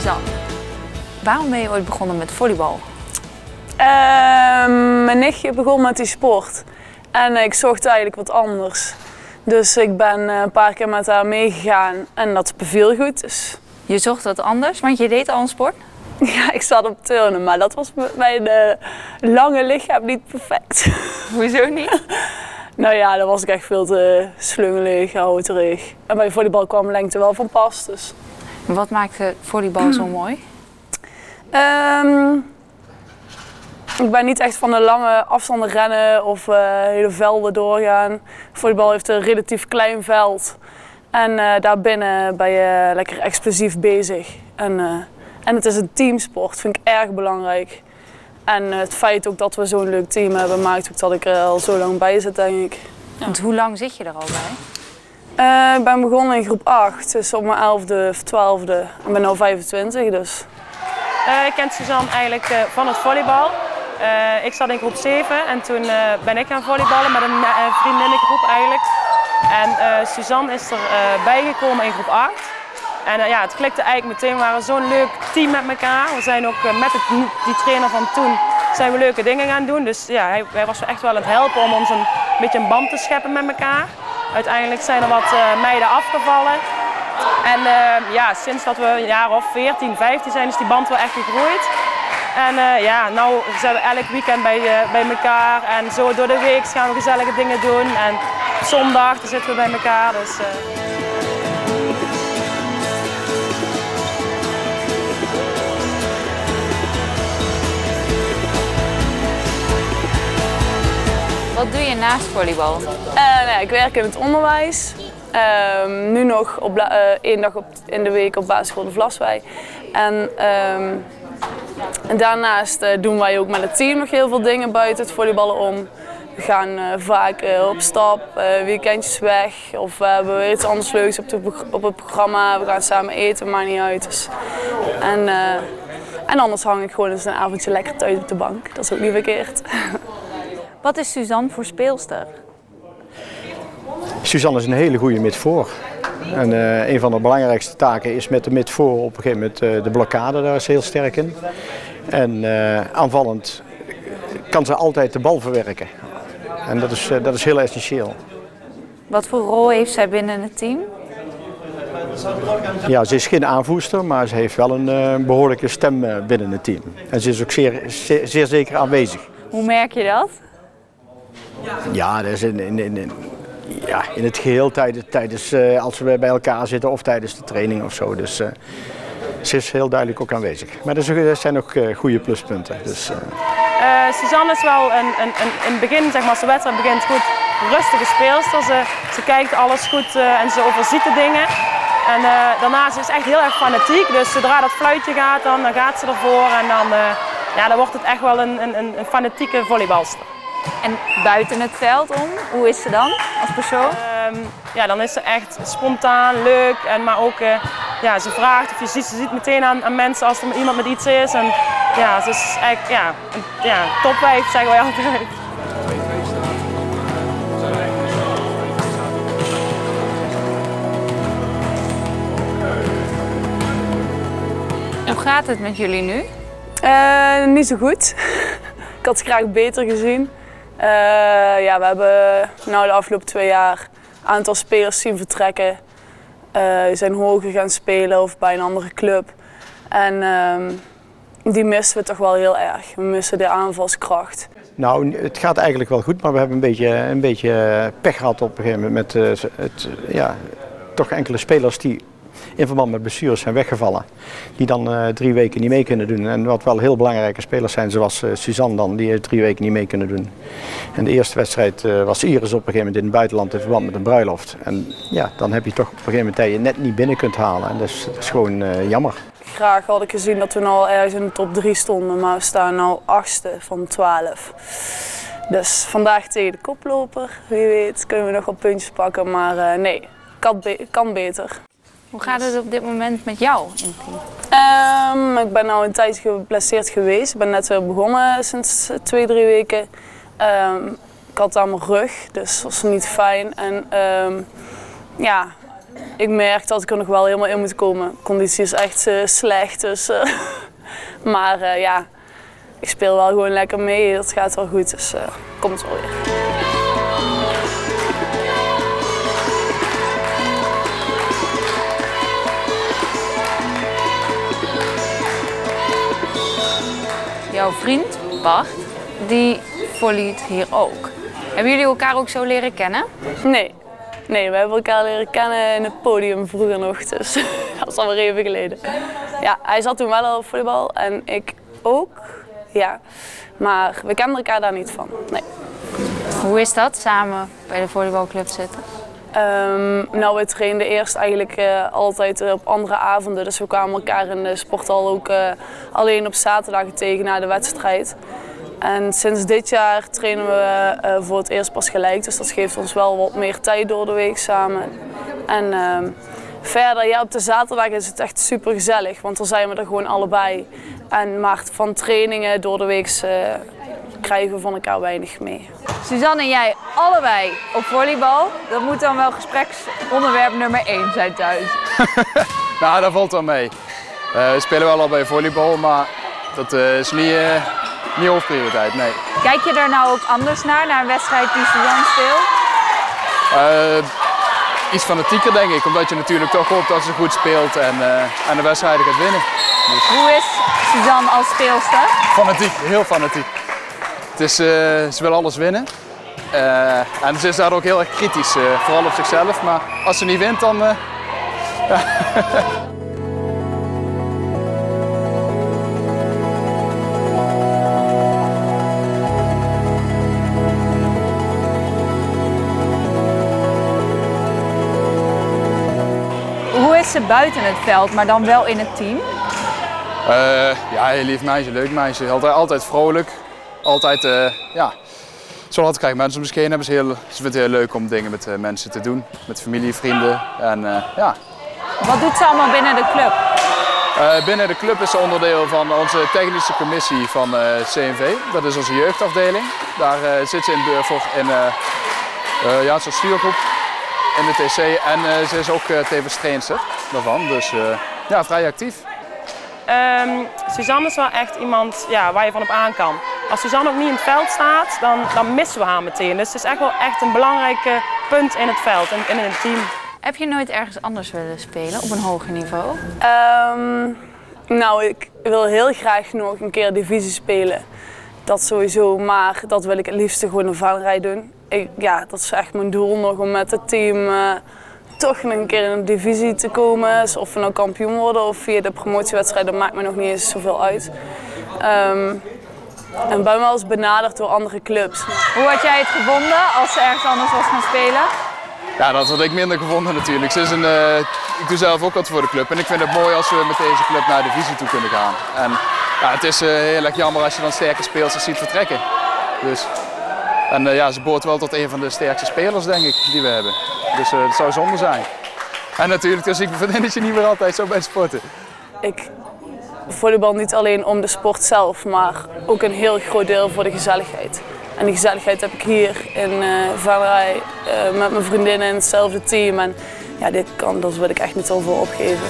Suzanne, waarom ben je ooit begonnen met volleybal? Mijn nichtje begon met die sport en ik zocht eigenlijk wat anders. Dus ik ben een paar keer met haar meegegaan en dat beviel goed. Dus... Je zocht wat anders, want je deed al een sport? Ja, ik zat op turnen, maar dat was met mijn lange lichaam niet perfect. Hoezo niet? Nou ja, dan was ik echt veel te slungelig, houterig. En bij volleybal kwam lengte wel van pas. Dus. Wat maakte volleybal zo mooi? Ik ben niet echt van de lange afstanden rennen of hele velden doorgaan. Volleybal heeft een relatief klein veld. En daarbinnen ben je lekker explosief bezig. En het is een teamsport, vind ik erg belangrijk. En het feit ook dat we zo'n leuk team hebben, maakt ook dat ik er al zo lang bij zit, denk ik. Want hoe lang zit je er al bij? Ik ben begonnen in groep 8, dus op mijn 11e of 12e. Ik ben nu 25, dus. Ik ken Suzanne eigenlijk van het volleybal. Ik zat in groep 7 en toen ben ik gaan volleyballen met een vriendinnengroep eigenlijk. En Suzanne is er bijgekomen in groep 8. En ja, het klikte eigenlijk meteen. We waren zo'n leuk team met elkaar. We zijn ook met die trainer van toen zijn we leuke dingen gaan doen. Dus ja, hij was echt wel aan het helpen om ons een beetje een band te scheppen met elkaar. Uiteindelijk zijn er wat meiden afgevallen. En ja, sinds dat we een jaar of 14, 15 zijn, is die band wel echt gegroeid. En ja, nou zijn we elk weekend bij elkaar en zo door de week gaan we gezellige dingen doen. En op zondag zitten we bij elkaar. Dus, Wat doe je naast volleybal? Nou, ik werk in het onderwijs. Nu nog één dag in de week op basisschool de Vlaswei. En daarnaast doen wij ook met het team nog heel veel dingen buiten het volleyballen om. We gaan vaak op stap, weekendjes weg of we hebben weer iets anders leuks op het programma. We gaan samen eten, maakt niet uit. Dus. En anders hang ik gewoon eens een avondje lekker thuis op de bank. Dat is ook niet verkeerd. Wat is Suzanne voor speelster? Suzanne is een hele goede midvoor. En een van de belangrijkste taken is met de midvoor op een gegeven moment de blokkade, daar is ze heel sterk in. En aanvallend kan ze altijd de bal verwerken. En dat is heel essentieel. Wat voor rol heeft zij binnen het team? Ja, ze is geen aanvoerster, maar ze heeft wel een behoorlijke stem binnen het team. En ze is ook zeer zeker aanwezig. Hoe merk je dat? Ja, dat is in het geheel tijdens als we bij elkaar zitten of tijdens de training of zo. Dus ze is heel duidelijk ook aanwezig. Maar er zijn ook goede pluspunten. Dus, Suzanne is wel in het begin, zeg maar, als de wedstrijd begint, goed rustige speelster. Ze kijkt alles goed en ze overziet de dingen. En daarnaast is ze echt heel erg fanatiek. Dus zodra dat fluitje gaat, dan gaat ze ervoor. En dan wordt het echt wel een fanatieke volleybalster. En buiten het veld om, hoe is ze dan als persoon? Ja, dan is ze echt spontaan, leuk, maar ook ja, ze vraagt of ze ziet meteen aan mensen als er iemand met iets is. En ja, ze is echt topwijf, zeggen wij altijd. Hoe gaat het met jullie nu? Niet zo goed. Ik had het graag beter gezien. Ja, we hebben de afgelopen 2 jaar een aantal spelers zien vertrekken. Zijn hoger gaan spelen of bij een andere club. En die missen we toch wel heel erg. We missen de aanvalskracht. Nou, het gaat eigenlijk wel goed, maar we hebben een beetje pech gehad op een gegeven moment met toch enkele spelers die in verband met blessures zijn weggevallen. Die dan 3 weken niet mee kunnen doen. En wat wel heel belangrijke spelers zijn, zoals Suzanne dan, die 3 weken niet mee kunnen doen. En de eerste wedstrijd was Iris op een gegeven moment in het buitenland in verband met een bruiloft. En ja, dan heb je toch op een gegeven moment dat je net niet binnen kunt halen. En dat is gewoon jammer. Graag had ik gezien dat we nu al ergens in de top 3 stonden, maar we staan nu 8e van 12. Dus vandaag tegen de koploper, wie weet kunnen we nog wat puntjes pakken, maar nee, kan beter. Hoe gaat het op dit moment met jou in het team? Ik ben nu een tijdje geblesseerd geweest. Ik ben net weer begonnen sinds 2-3 weken. Ik had aan mijn rug, dus dat was niet fijn. En ja, ik merk dat ik er nog wel helemaal in moet komen. De conditie is echt slecht, dus, maar ja, ik speel wel gewoon lekker mee. Dat gaat wel goed, dus komt wel weer. Jouw vriend Bart, die volleyt hier ook. Hebben jullie elkaar ook zo leren kennen? Nee, we hebben elkaar leren kennen in het podium vroeger nog, dus dat is alweer even geleden. Ja, hij zat toen wel al op volleybal en ik ook, ja. Maar we kenden elkaar daar niet van, nee. Hoe is dat, samen bij de volleybalclub zitten? Nou, we trainden eerst eigenlijk altijd op andere avonden, dus we kwamen elkaar in de sporthal ook alleen op zaterdagen tegen na de wedstrijd. En sinds dit jaar trainen we voor het eerst pas gelijk, dus dat geeft ons wel wat meer tijd door de week samen. En verder, ja, op de zaterdag is het echt super gezellig, want dan zijn we er gewoon allebei. Maar van trainingen door de week krijgen we van elkaar weinig mee. Suzanne en jij allebei op volleybal, dat moet dan wel gespreksonderwerp nummer 1 zijn thuis. Nou, dat valt wel mee. We spelen wel al bij volleybal, maar dat is niet hoofdprioriteit, nee. Kijk je daar nou ook anders naar een wedstrijd die Suzanne speelt? Iets fanatieker denk ik, omdat je natuurlijk toch hoopt dat ze goed speelt en de wedstrijden gaat winnen. Dus... Hoe is Suzanne als speelster? Fanatiek, heel fanatiek. Ze wil alles winnen. En ze is daar ook heel erg kritisch, vooral op zichzelf. Maar als ze niet wint, dan... Hoe is ze buiten het veld, maar dan wel in het team? Ja, heel lief meisje, leuk meisje. Altijd vrolijk. Altijd, ja, zo had krijgen mensen om zich heen hebben. Ze vindt het heel leuk om dingen met mensen te doen. Met familie, vrienden en ja. Wat doet ze allemaal binnen de club? Binnen de club is ze onderdeel van onze technische commissie van CNV. Dat is onze jeugdafdeling. Daar zit ze in ja, zo'n stuurgroep in de TC en ze is ook tevens trainster daarvan. Dus ja, vrij actief. Suzanne is wel echt iemand waar je van op aan kan. Als Suzanne ook niet in het veld staat, dan missen we haar meteen. Dus het is echt wel echt een belangrijk punt in het veld en in het team. Heb je nooit ergens anders willen spelen op een hoger niveau? Nou, ik wil heel graag nog een keer divisie spelen. Dat sowieso, maar dat wil ik het liefst gewoon een valrij doen. Ja, dat is echt mijn doel nog om met het team toch nog een keer in de divisie te komen. Dus of we nou kampioen worden of via de promotiewedstrijd, dat maakt me nog niet eens zoveel uit. En ben wel eens benaderd door andere clubs. Hoe had jij het gevonden als ze ergens anders was gaan spelen? Ja, dat had ik minder gevonden natuurlijk. Ik doe zelf ook wat voor de club en ik vind het mooi als we met deze club naar de divisie toe kunnen gaan. En ja, het is heel erg jammer als je dan sterke speelsters ziet vertrekken. Dus, en ja, ze behoort wel tot een van de sterkste spelers, denk ik, die we hebben. Dus dat zou zonde zijn. En natuurlijk, dus ik vind dat je niet meer altijd zo bij sporten. Ik volleybal niet alleen om de sport zelf, maar ook een heel groot deel voor de gezelligheid. En die gezelligheid heb ik hier in Venray met mijn vriendinnen in hetzelfde team. En ja, dat wil ik echt niet zoveel opgeven.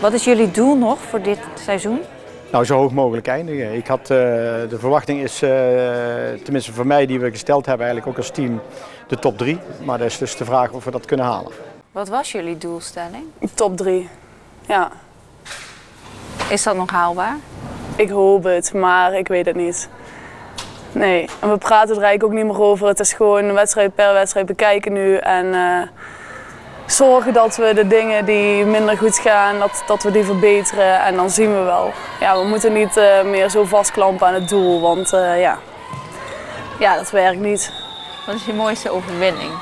Wat is jullie doel nog voor dit seizoen? Nou, zo hoog mogelijk eindigen. De verwachting is, tenminste voor mij die we gesteld hebben, eigenlijk ook als team de top 3. Maar dat is dus de vraag of we dat kunnen halen. Wat was jullie doelstelling? Top 3, ja. Is dat nog haalbaar? Ik hoop het, maar ik weet het niet. Nee, en we praten er eigenlijk ook niet meer over. Het is gewoon wedstrijd per wedstrijd bekijken nu. En zorgen dat we de dingen die minder goed gaan, dat we die verbeteren. En dan zien we wel. Ja, we moeten niet meer zo vastklampen aan het doel, want ja, dat werkt niet. Wat is je mooiste overwinning?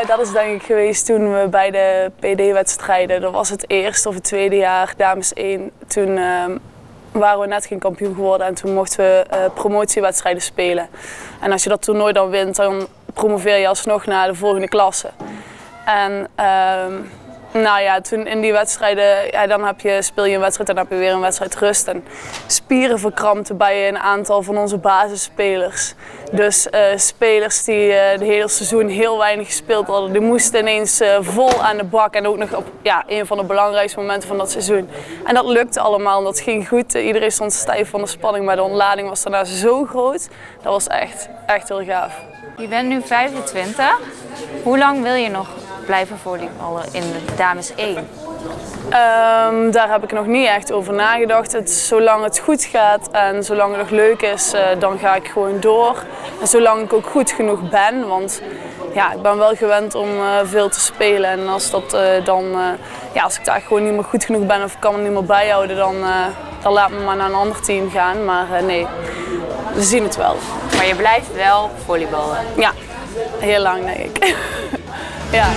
Dat is denk ik geweest toen we bij de PD-wedstrijden, dat was het eerste of het tweede jaar, dames 1. Toen waren we net geen kampioen geworden en toen mochten we promotiewedstrijden spelen. En als je dat toernooi dan wint, dan promoveer je alsnog naar de volgende klasse. En Nou ja, toen in die wedstrijden, ja, dan speel je een wedstrijd en dan heb je weer een wedstrijd rust. En spieren verkrampten bij een aantal van onze basisspelers. Dus spelers die het hele seizoen heel weinig gespeeld hadden, die moesten ineens vol aan de bak. En ook nog op een van de belangrijkste momenten van dat seizoen. En dat lukte allemaal en dat ging goed. Iedereen stond stijf van de spanning, maar de ontlading was daarna zo groot. Dat was echt heel gaaf. Je bent nu 25. Hoe lang wil je nog blijven volleyballen in de dames 1? Daar heb ik nog niet echt over nagedacht. Zolang het goed gaat en zolang het nog leuk is, dan ga ik gewoon door. En zolang ik ook goed genoeg ben, want ja, ik ben wel gewend om veel te spelen. En als, als ik daar gewoon niet meer goed genoeg ben of ik kan me niet meer bijhouden, dan laat me maar naar een ander team gaan. Maar nee, we zien het wel. Maar je blijft wel volleyballen? Ja, heel lang denk ik. Ja.